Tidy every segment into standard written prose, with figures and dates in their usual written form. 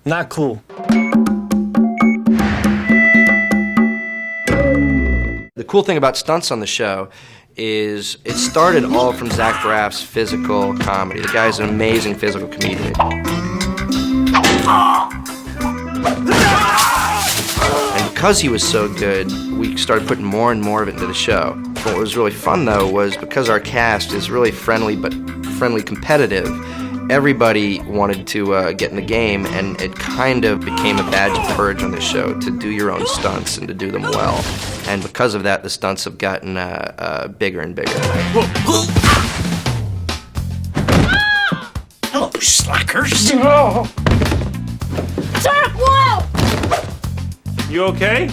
Not cool. The cool thing about stunts on the show is it started all from Zach Braff's physical comedy. The guy's an amazing physical comedian. And because he was so good, we started putting more and more of it into the show. What was really fun, though, was because our cast is really friendly, but friendly competitive, everybody wanted to get in the game, and it kind of became a badge of courage on this show to do your own stunts and to do them well. And because of that, the stunts have gotten bigger and bigger. Hello, slackers. Turk, whoa! You okay?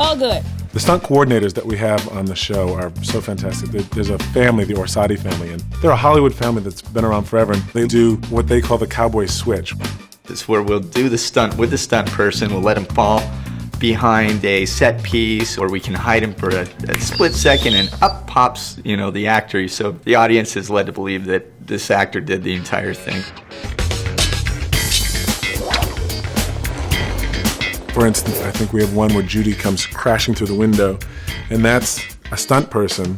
All good. The stunt coordinators that we have on the show are so fantastic. There's a family, the Orsatti family, and they're a Hollywood family that's been around forever, and they do what they call the cowboy switch. It's where we'll do the stunt with the stunt person, we'll let him fall behind a set piece, or we can hide him for a split second, and up pops, the actor. So the audience is led to believe that this actor did the entire thing. For instance, I think we have one where Judy comes crashing through the window, and that's a stunt person,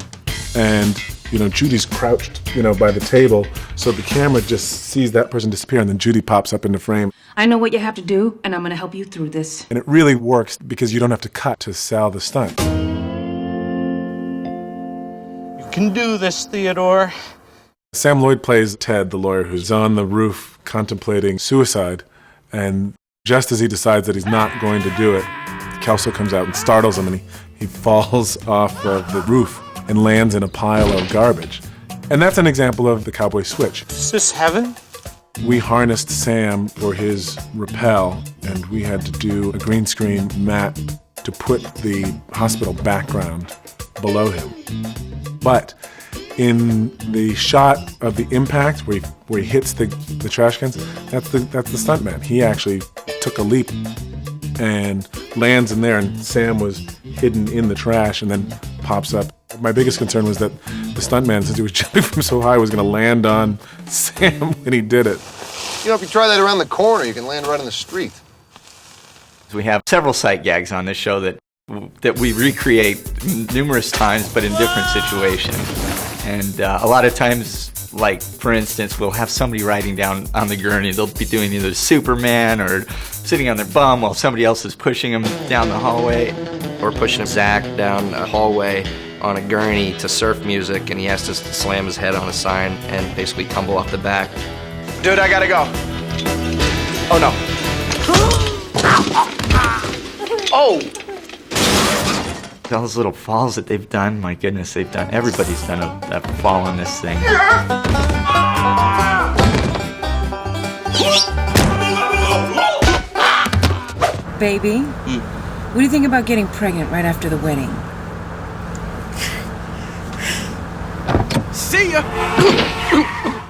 and Judy's crouched, by the table, so the camera just sees that person disappear, and then Judy pops up into frame. I know what you have to do, and I'm going to help you through this. And it really works because you don't have to cut to sell the stunt. You can do this, Theodore. Sam Lloyd plays Ted, the lawyer who's on the roof contemplating suicide, and just as he decides that he's not going to do it, Kelso comes out and startles him, and he falls off of the roof and lands in a pile of garbage. And that's an example of the cowboy switch. Is this heaven? We harnessed Sam for his rappel, and we had to do a green screen mat to put the hospital background below him. But in the shot of the impact where he hits the trash cans, that's the stuntman. He actually took a leap and lands in there, and Sam was hidden in the trash and then pops up. My biggest concern was that the stuntman, since he was jumping from so high, was going to land on Sam when he did it. If you try that around the corner, you can land right in the street. We have several sight gags on this show that we recreate numerous times, but in different situations. And a lot of times, like, for instance, we'll have somebody riding down on the gurney. They'll be doing either Superman or sitting on their bum while somebody else is pushing them down the hallway. Or pushing Zach down a hallway on a gurney to surf music, and he has to slam his head on a sign and basically tumble off the back. Dude, I gotta go. Oh, no. Oh! All those little falls that they've done, my goodness, everybody's done a fall on this thing. Baby, what do you think about getting pregnant right after the wedding? See ya!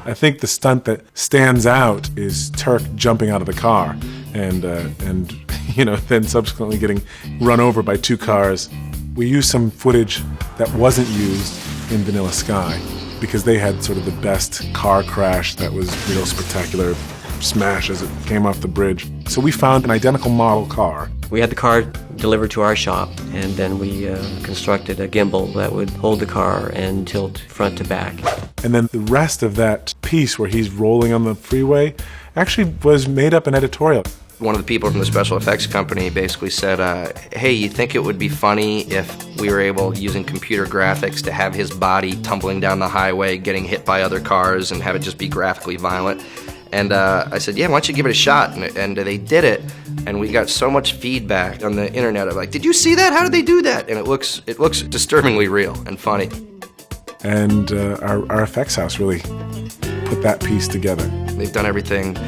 I think the stunt that stands out is Turk jumping out of the car and then subsequently getting run over by two cars. We used some footage that wasn't used in Vanilla Sky because they had sort of the best car crash that was real spectacular, smash as it came off the bridge. So we found an identical model car. We had the car delivered to our shop, and then we constructed a gimbal that would hold the car and tilt front to back. And then the rest of that piece where he's rolling on the freeway actually was made up in editorial. One of the people from the special effects company basically said, hey, you think it would be funny if we were able, using computer graphics, to have his body tumbling down the highway, getting hit by other cars, and have it just be graphically violent? And I said, yeah, why don't you give it a shot? And they did it, and we got so much feedback on the internet of like, did you see that? How did they do that? And it looks disturbingly real and funny. And our effects house really put that piece together. They've done everything,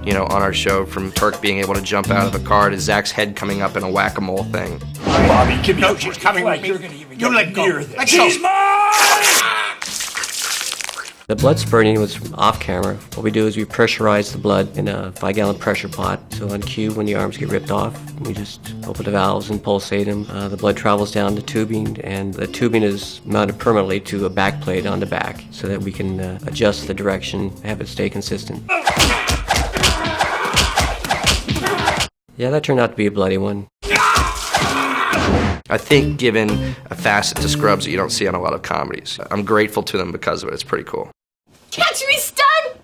on our show, from Turk being able to jump out of a car to Zach's head coming up in a whack-a-mole thing. Bobby, give me she's coming with me. You let go. She's mine! The blood spurting was off camera. What we do is we pressurize the blood in a 5-gallon pressure pot. So on cue, when the arms get ripped off, we just open the valves and pulsate them. The blood travels down the tubing, and the tubing is mounted permanently to a back plate on the back so that we can adjust the direction, have it stay consistent. Yeah, that turned out to be a bloody one. I think given a facet to Scrubs that you don't see on a lot of comedies. I'm grateful to them because of it. It's pretty cool. Catch me, stun!